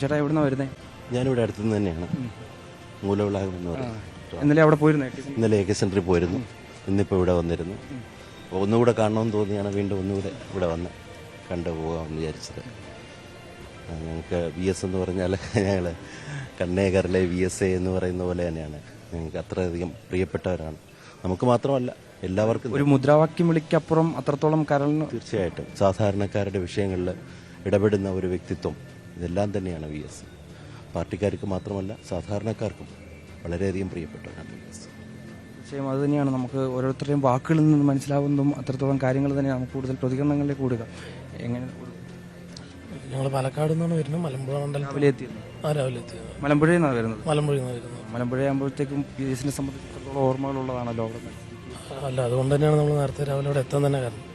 ചേട്ടാ എവിടുന്നാ വരുന്നത്? ഞാനിവിടെ അടുത്തുനിന്ന് തന്നെയാണ്, മൂലവിളാകം എന്ന് പറയുന്നത്. ഇന്നലെ അവിടെ പോയിരുന്നു? ഇന്നലെ AK സെൻറ്ററിൽ പോയിരുന്നു, ഇന്നിപ്പോൾ ഇവിടെ വന്നിരുന്നു. അപ്പോൾ ഒന്നുകൂടെ കാണണമെന്ന് തോന്നിയാണ് വീണ്ടും ഒന്നുകൂടെ ഇവിടെ വന്ന് കണ്ടു പോകാമെന്ന് വിചാരിച്ചത്. ഞങ്ങൾക്ക് VS എന്ന് പറഞ്ഞാൽ ഞങ്ങൾ കണ്ണേകറിലെ VSA എന്ന് പറയുന്ന പോലെ തന്നെയാണ്. ഞങ്ങൾക്ക് അത്രയധികം പ്രിയപ്പെട്ടവരാണ്. നമുക്ക് മാത്രമല്ല, എല്ലാവർക്കും. ഒരു മുദ്രാവാക്യം വിളിക്കപ്പുറം അത്രത്തോളം കരളിന് തീർച്ചയായിട്ടും സാധാരണക്കാരുടെ വിഷയങ്ങളിൽ ഇടപെടുന്ന ഒരു വ്യക്തിത്വം, ഇതെല്ലാം തന്നെയാണ് VS. പാർട്ടിക്കാർക്ക് മാത്രമല്ല, സാധാരണക്കാർക്കും വളരെയധികം പ്രിയപ്പെട്ടവരാണ് VS. തീർച്ചയായും അത് തന്നെയാണ് നമുക്ക് ഓരോരുത്തരുടെയും വാക്കുകളിൽ നിന്ന് മനസ്സിലാവുന്നതും. അത്രത്തോളം കാര്യങ്ങൾ തന്നെ നമുക്ക് കൂടുതൽ പ്രതികരണങ്ങളിലേക്ക് കൂടുക. എങ്ങനെ? ഞങ്ങൾ പാലക്കാട് നിന്നാണ് വരുന്നത്. മലമ്പുഴ മണ്ഡലം രാവിലെ എത്തിയത്? രാവിലെ എത്തിയത്. മലമ്പുഴയിൽ നിന്നാണ് വരുന്നത്? മലമ്പുഴയിൽ നിന്ന് വരുന്നത്. മലമ്പുഴ ആകുമ്പോഴത്തേക്കും VSനെ സംബന്ധിച്ചിടത്തോളം ഓർമ്മകളുള്ളതാണല്ലോ അവിടെ. അല്ല, അതുകൊണ്ട് തന്നെയാണ് നമ്മൾ നേരത്തെ രാവിലെ അവിടെ എത്താൻ തന്നെ കാരണം.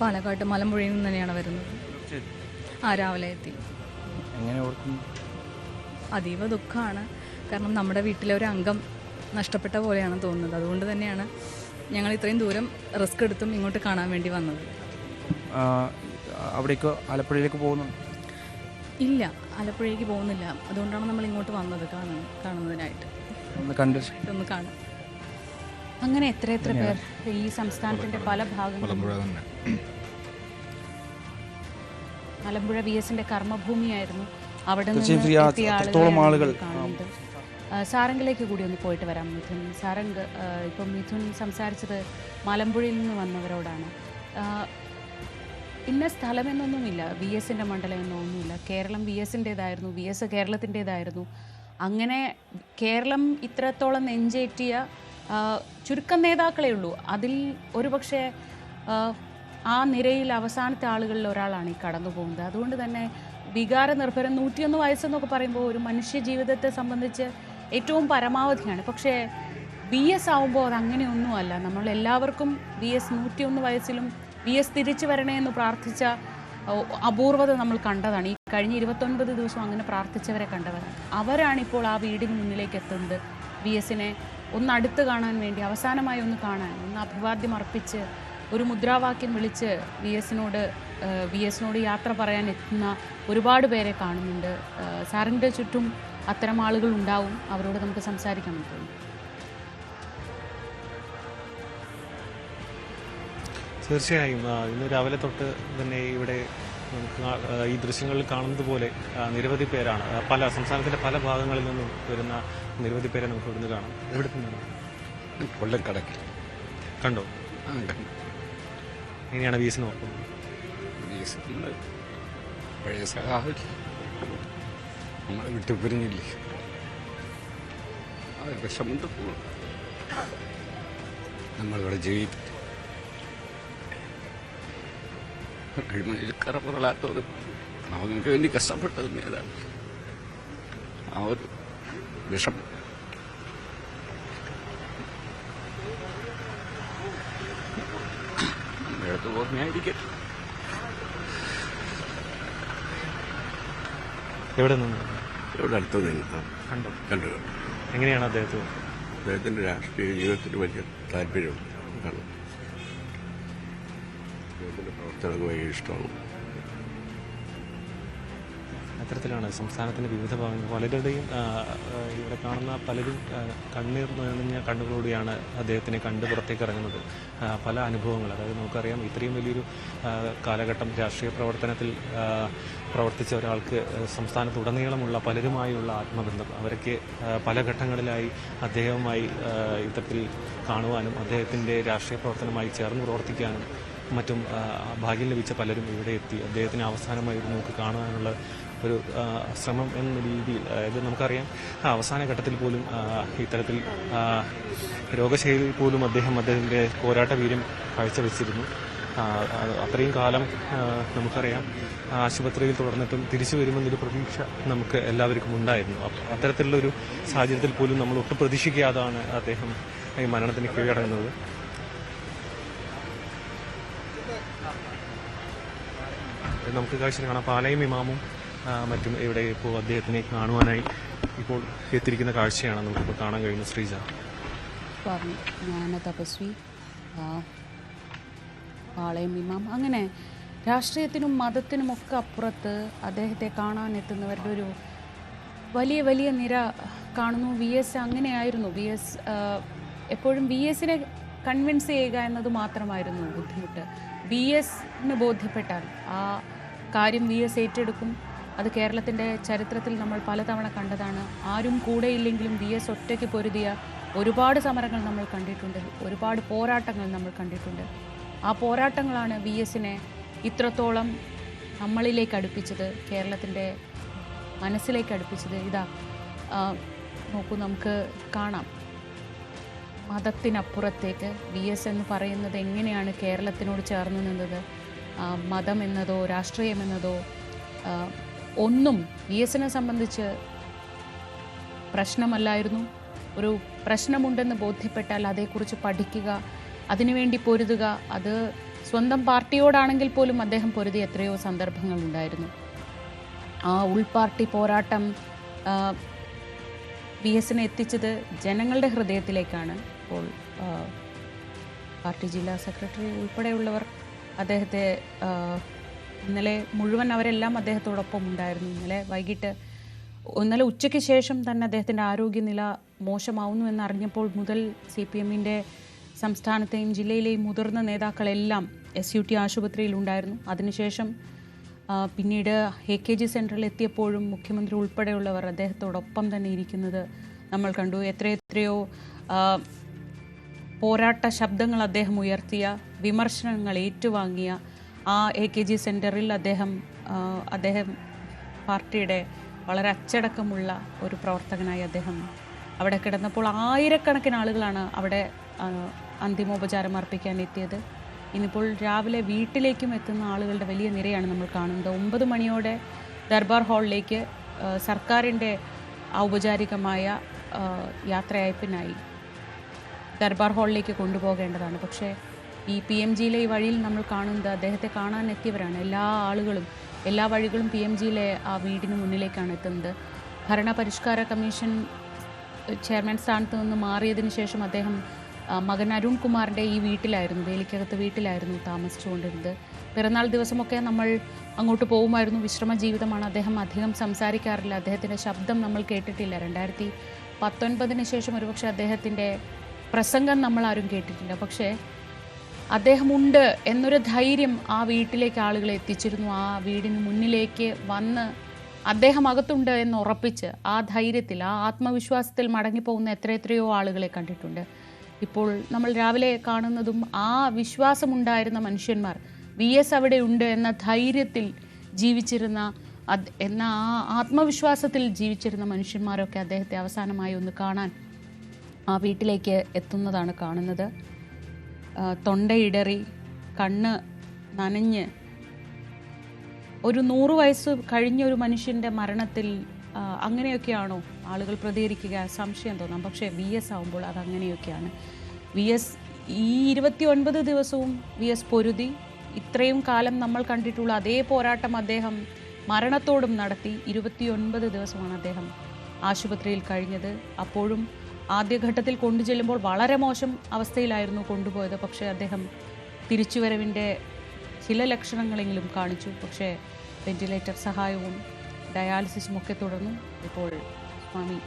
പാലക്കാട്ട് മലമ്പുഴയിൽ നിന്ന് തന്നെയാണ് വരുന്നത്. രാവിലെ എത്തി. എങ്ങനെ ഓർക്കുന്നു? അതീവ ദുഃഖമാണ്. കാരണം നമ്മുടെ വീട്ടിലെ ഒരു അംഗം നഷ്ടപ്പെട്ട പോലെയാണ് തോന്നുന്നത്. അതുകൊണ്ട് തന്നെയാണ് ഞങ്ങൾ ഇത്രയും ദൂരം റിസ്ക് എടുത്തും ഇങ്ങോട്ട് കാണാൻ വേണ്ടി വന്നത്. അവിടേക്ക് ആലപ്പുഴയിലേക്ക് പോകുന്നു? ഇല്ല, ആലപ്പുഴയ്ക്ക് പോകുന്നില്ല. അതുകൊണ്ടാണ് നമ്മൾ ഇങ്ങോട്ട് വന്നത് കാണുന്നതിനായിട്ട്. ഒന്ന് കാണാം. അങ്ങനെ എത്ര പേർ ഈ സംസ്ഥാനത്തിന്റെ പല ഭാഗങ്ങളും. മലമ്പുഴ VSന്റെ കർമ്മഭൂമിയായിരുന്നു. അവിടെ നിന്ന് എത്തിയ ആളുകൾ കാണുന്നുണ്ട്. സാരംഗിലേക്ക് കൂടി ഒന്ന് പോയിട്ട് വരാം മിഥുൻ. സാരംഗ്, ഇപ്പം മിഥുൻ സംസാരിച്ചത് മലമ്പുഴയിൽ നിന്ന് വന്നവരോടാണ്. ഇന്ന സ്ഥലമെന്നൊന്നുമില്ല, VSന്റെ മണ്ഡലം എന്നൊന്നുമില്ല. കേരളം VSൻ്റേതായിരുന്നു, VS കേരളത്തിൻ്റേതായിരുന്നു. അങ്ങനെ കേരളം ഇത്രത്തോളം നെഞ്ചേറ്റിയ ചുരുക്കം നേതാക്കളേ ഉള്ളൂ. അതിൽ ഒരുപക്ഷെ ആ നിരയിൽ അവസാനത്തെ ആളുകളിൽ ഒരാളാണ് ഈ കടന്നു പോകുന്നത്. അതുകൊണ്ട് തന്നെ വികാരനിർഭരം 101 വയസ്സെന്നൊക്കെ പറയുമ്പോൾ ഒരു മനുഷ്യ ജീവിതത്തെ സംബന്ധിച്ച് ഏറ്റവും പരമാവധിയാണ്. പക്ഷേ VS ആവുമ്പോൾ അത് അങ്ങനെയൊന്നുമല്ല. നമ്മളെല്ലാവർക്കും VS 101 വയസ്സിലും VS തിരിച്ചു വരണേ എന്ന് പ്രാർത്ഥിച്ച അപൂർവത നമ്മൾ കണ്ടതാണ്. ഈ കഴിഞ്ഞ 29 ദിവസം അങ്ങനെ പ്രാർത്ഥിച്ചവരെ കണ്ടവരാണ്. അവരാണിപ്പോൾ ആ വീടിന് മുന്നിലേക്ക് എത്തുന്നത്. VSനെ ഒന്ന് അടുത്ത് കാണാൻ വേണ്ടി, അവസാനമായി ഒന്ന് കാണാൻ, ഒന്ന് അഭിവാദ്യം അർപ്പിച്ച്, ഒരു മുദ്രാവാക്യം വിളിച്ച് VSനോട് യാത്ര പറയാൻ എത്തുന്ന ഒരുപാട് പേരെ കാണുന്നുണ്ട്. സാറിൻ്റെ ചുറ്റും അത്തരം ആളുകൾ ഉണ്ടാവും. അവരോട് നമുക്ക് സംസാരിക്കണം തോന്നുന്നു. തീർച്ചയായും ഇന്ന് രാവിലെ തൊട്ട് തന്നെ ഇവിടെ നമുക്ക് ഈ ദൃശ്യങ്ങളിൽ കാണുന്നത് പോലെ നിരവധി പേരാണ്. സംസ്ഥാനത്തിന്റെ പല ഭാഗങ്ങളിൽ നിന്നും വരുന്ന നിരവധി പേരെ നമുക്ക് ഇവിടുന്ന് കാണാം. എവിടെ നിന്നാണ്? കൊല്ലക്കടക്ക്. കണ്ടോ? എങ്ങനെയാണ് VSനെ നോക്കുന്നത്? പഴയ സഹാവില്ല, നമ്മളെ വിട്ടു പിരിഞ്ഞില്ലേ, ആ വിഷമുണ്ട്. നമ്മളിവിടെ ജീവിക്കും. അഴിമതിയിൽ കറപുറലാത്തവരും അവർക്ക് വേണ്ടി കഷ്ടപ്പെട്ടതും ഏതാണ് ആ ഒരു വിഷമം. നമ്മളടുത്ത് ഓർമ്മയായിരിക്കും. എവിടെ നിന്ന്? ഇവിടെ അടുത്ത് നിന്ന് കണ്ടു. എങ്ങനെയാണ് അദ്ദേഹത്തിന്റെ രാഷ്ട്രീയ ജീവിതത്തിന് വലിയ താല്പര്യമുണ്ട്. അദ്ദേഹത്തിന്റെ പ്രവർത്തനങ്ങൾ വലിയ ഇഷ്ടമാണ്. അത്തരത്തിലാണ് സംസ്ഥാനത്തിന്റെ വിവിധ ഭാഗങ്ങൾ പലരുടെയും ഇവിടെ കാണുന്ന പലരും കണ്ണീർ നിറഞ്ഞ കണ്ണുകളോടെയാണ് അദ്ദേഹത്തിനെ കണ്ട് പുറത്തേക്ക് ഇറങ്ങുന്നത്. പല അനുഭവങ്ങൾ, അതായത് നമുക്കറിയാം, ഇത്രയും വലിയൊരു കാലഘട്ടം രാഷ്ട്രീയ പ്രവർത്തനത്തിൽ പ്രവർത്തിച്ച ഒരാൾക്ക് സംസ്ഥാനത്തുടനീളമുള്ള പലരുമായുള്ള ആത്മബന്ധം, അവരൊക്കെ പല ഘട്ടങ്ങളിലായി അദ്ദേഹവുമായി ഇത്തരത്തിൽ കാണുവാനും അദ്ദേഹത്തിൻ്റെ രാഷ്ട്രീയ പ്രവർത്തനമായി ചേർന്ന് പ്രവർത്തിക്കാനും മറ്റും ഭാഗ്യം ലഭിച്ച പലരും ഇവിടെ എത്തി അദ്ദേഹത്തിന് അവസാനമായി ഒരു നോക്ക് കാണാനുള്ള ഒരു ശ്രമം എന്ന രീതിയിൽ, അതായത് നമുക്കറിയാം അവസാന ഘട്ടത്തിൽ പോലും ഇത്തരത്തിൽ രോഗശൈലിയിൽ പോലും അദ്ദേഹത്തിൻ്റെ പോരാട്ട വീര്യം കാഴ്ചവെച്ചിരുന്നു. അത്രയും കാലം നമുക്കറിയാം ആശുപത്രിയിൽ തുടർന്നിട്ടും തിരിച്ചു വരുമെന്നൊരു പ്രതീക്ഷ നമുക്ക് എല്ലാവർക്കും ഉണ്ടായിരുന്നു. അത്തരത്തിലുള്ളൊരു സാഹചര്യത്തിൽ പോലും നമ്മൾ ഒട്ടും പ്രതീക്ഷിക്കാതാണ് അദ്ദേഹം ഈ മരണത്തിന് കീഴടങ്ങുന്നത്. നമുക്ക് കാഴ്ച കാണാം. പാലയും ഇമാമും മറ്റും ഇവിടെ ഇപ്പോൾ അദ്ദേഹത്തിനെ കാണുവാനായി ഇപ്പോൾ എത്തിയിരിക്കുന്ന കാഴ്ചയാണ് നമുക്കിപ്പോൾ കാണാൻ കഴിയുന്നത്. ശ്രീജ, ഞാൻ തപസ്വി, പാളയം ഇമാം, അങ്ങനെ രാഷ്ട്രീയത്തിനും മതത്തിനുമൊക്കെ അപ്പുറത്ത് അദ്ദേഹത്തെ കാണാനെത്തുന്നവരുടെ ഒരു വലിയ വലിയ നിര കാണുന്നു. വി എസ് അങ്ങനെയായിരുന്നു. വി എസ് എപ്പോഴും വി എസിനെ കൺവിൻസ് ചെയ്യുക എന്നത് മാത്രമായിരുന്നു ബുദ്ധിമുട്ട്. വി എസിന് ബോധ്യപ്പെട്ടാൽ ആ കാര്യം വി എസ് ഏറ്റെടുക്കും. അത് കേരളത്തിൻ്റെ ചരിത്രത്തിൽ നമ്മൾ പലതവണ കണ്ടതാണ്. ആരും കൂടെയില്ലെങ്കിലും വി എസ് ഒറ്റയ്ക്ക് പൊരുതിയ ഒരുപാട് സമരങ്ങൾ നമ്മൾ കണ്ടിട്ടുണ്ട്, ഒരുപാട് പോരാട്ടങ്ങൾ നമ്മൾ കണ്ടിട്ടുണ്ട്. ആ പോരാട്ടങ്ങളാണ് വി എസിനെ ഇത്രത്തോളം നമ്മളിലേക്ക് അടുപ്പിച്ചത്, കേരളത്തിൻ്റെ മനസ്സിലേക്ക് അടുപ്പിച്ചത്. ഇതാ നോക്കൂ, നമുക്ക് കാണാം മതത്തിനപ്പുറത്തേക്ക് വി എസ് എന്ന് പറയുന്നത് എങ്ങനെയാണ് കേരളത്തിനോട് ചേർന്ന് നിന്നത്. മതം എന്നതോ രാഷ്ട്രീയമെന്നതോ ഒന്നും വി എസിനെ സംബന്ധിച്ച് പ്രശ്നമല്ലായിരുന്നു. ഒരു പ്രശ്നമുണ്ടെന്ന് ബോധ്യപ്പെട്ടാൽ അതേക്കുറിച്ച് പഠിക്കുക, അതിനുവേണ്ടി പൊരുതുക. അത് സ്വന്തം പാർട്ടിയോടാണെങ്കിൽ പോലും അദ്ദേഹം പൊരുതിയ എത്രയോ സന്ദർഭങ്ങളുണ്ടായിരുന്നു. ആ ഉൾപാർട്ടി പോരാട്ടം വി എസിനെ എത്തിച്ചത് ജനങ്ങളുടെ ഹൃദയത്തിലേക്കാണ്. അപ്പോൾ പാർട്ടി ജില്ലാ സെക്രട്ടറി ഉൾപ്പെടെയുള്ളവർ അദ്ദേഹത്തെ ഇന്നലെ മുഴുവൻ അവരെല്ലാം അദ്ദേഹത്തോടൊപ്പം ഉണ്ടായിരുന്നു. ഇന്നലെ ഉച്ചയ്ക്ക് ശേഷം തന്നെ അദ്ദേഹത്തിൻ്റെ ആരോഗ്യനില മോശമാവുന്നു എന്നറിഞ്ഞപ്പോൾ മുതൽ CPM-ൻ്റെ സംസ്ഥാനത്തെയും ജില്ലയിലെയും മുതിർന്ന നേതാക്കളെല്ലാം SUT ആശുപത്രിയിലുണ്ടായിരുന്നു. അതിനുശേഷം പിന്നീട് AKG സെൻറ്ററിൽ എത്തിയപ്പോഴും മുഖ്യമന്ത്രി ഉൾപ്പെടെയുള്ളവർ അദ്ദേഹത്തോടൊപ്പം തന്നെ ഇരിക്കുന്നത് നമ്മൾ കണ്ടു. എത്രയെത്രയോ പോരാട്ട ശബ്ദങ്ങൾ അദ്ദേഹം ഉയർത്തിയ, വിമർശനങ്ങൾ ഏറ്റുവാങ്ങിയ ആ AKG സെൻറ്ററിൽ അദ്ദേഹം പാർട്ടിയുടെ വളരെ അച്ചടക്കമുള്ള ഒരു പ്രവർത്തകനായി അദ്ദേഹം അവിടെ കിടന്നപ്പോൾ ആയിരക്കണക്കിന് ആളുകളാണ് അവിടെ അന്തിമോപചാരം അർപ്പിക്കാൻ എത്തിയത്. ഇന്നിപ്പോൾ രാവിലെ വീട്ടിലേക്കും എത്തുന്ന ആളുകളുടെ വലിയ നിരയാണ് നമ്മൾ കാണുന്നത്. 9 മണിയോടെ ദർബാർ ഹാളിലേക്ക് സർക്കാരിൻ്റെ ഔപചാരികമായ യാത്രയയപ്പിനായി ദർബാർ ഹാളിലേക്ക് കൊണ്ടുപോകേണ്ടതാണ്. പക്ഷേ ഈ PMGയിലെ ഈ വഴിയിൽ നമ്മൾ കാണുന്നത് അദ്ദേഹത്തെ കാണാൻ എത്തിയവരാണ്. എല്ലാ വഴികളും PMGയിലെ ആ വീടിന് മുന്നിലേക്കാണ് എത്തുന്നത്. ഭരണപരിഷ്കാര കമ്മീഷൻ ചെയർമാൻ സ്ഥാനത്ത് നിന്ന് മാറിയതിന് ശേഷം അദ്ദേഹം മകൻ അരുൺ കുമാറിൻ്റെ ഈ വീട്ടിലായിരുന്നു, വേലിക്കകത്ത് വീട്ടിലായിരുന്നു താമസിച്ചുകൊണ്ടിരുന്നത്. പിറന്നാൾ ദിവസമൊക്കെ നമ്മൾ അങ്ങോട്ട് പോകുമായിരുന്നു. വിശ്രമ ജീവിതമാണ്. അദ്ദേഹം അധികം സംസാരിക്കാറില്ല. അദ്ദേഹത്തിൻ്റെ ശബ്ദം നമ്മൾ കേട്ടിട്ടില്ല. 2019 ശേഷം ഒരുപക്ഷെ അദ്ദേഹത്തിൻ്റെ പ്രസംഗം നമ്മൾ ആരും കേട്ടിട്ടില്ല. പക്ഷേ അദ്ദേഹമുണ്ട് എന്നൊരു ധൈര്യം ആ വീട്ടിലേക്ക് ആളുകളെ എത്തിച്ചിരുന്നു. ആ വീടിന് മുന്നിലേക്ക് വന്ന് അദ്ദേഹം അകത്തുണ്ട് എന്ന് ഉറപ്പിച്ച് ആ ധൈര്യത്തിൽ, ആ ആത്മവിശ്വാസത്തിൽ മടങ്ങിപ്പോകുന്ന എത്രയെത്രയോ ആളുകളെ കണ്ടിട്ടുണ്ട്. ഇപ്പോൾ നമ്മൾ രാവിലെ കാണുന്നതും ആ വിശ്വാസമുണ്ടായിരുന്ന മനുഷ്യന്മാർ, VS അവിടെ ഉണ്ട് എന്ന ധൈര്യത്തിൽ ജീവിച്ചിരുന്ന, എന്ന ആ ആത്മവിശ്വാസത്തിൽ ജീവിച്ചിരുന്ന മനുഷ്യന്മാരൊക്കെ അദ്ദേഹത്തെ അവസാനമായി ഒന്ന് കാണാൻ ആ വീട്ടിലേക്ക് എത്തുന്നതാണ് കാണുന്നത്. തൊണ്ടയിടറി, കണ്ണ് നനഞ്ഞ്, ഒരു 100 വയസ്സ് കഴിഞ്ഞ ഒരു മനുഷ്യൻ്റെ മരണത്തിൽ അങ്ങനെയൊക്കെയാണോ ആളുകൾ പ്രതികരിക്കുക? സംശയം തോന്നാം. പക്ഷേ VS ആവുമ്പോൾ അതങ്ങനെയൊക്കെയാണ്. VS ഈ 29 ദിവസവും VS പൊരുതി. ഇത്രയും കാലം നമ്മൾ കണ്ടിട്ടുള്ള അതേ പോരാട്ടം അദ്ദേഹം മരണത്തോടും നടത്തി. 29 ദിവസമാണ് അദ്ദേഹം ആശുപത്രിയിൽ കഴിഞ്ഞത്. അപ്പോഴും ആദ്യഘട്ടത്തിൽ കൊണ്ടുചെല്ലുമ്പോൾ വളരെ മോശം അവസ്ഥയിലായിരുന്നു കൊണ്ടുപോയത്. പക്ഷേ അദ്ദേഹം തിരിച്ചുവരവിൻ്റെ ചില ലക്ഷണങ്ങളെങ്കിലും കാണിച്ചു. പക്ഷേ വെന്റിലേറ്റർ സഹായവും ഡയാലിസിസും ഒക്കെ തുടർന്നു. ഇപ്പോൾ സ്വാമി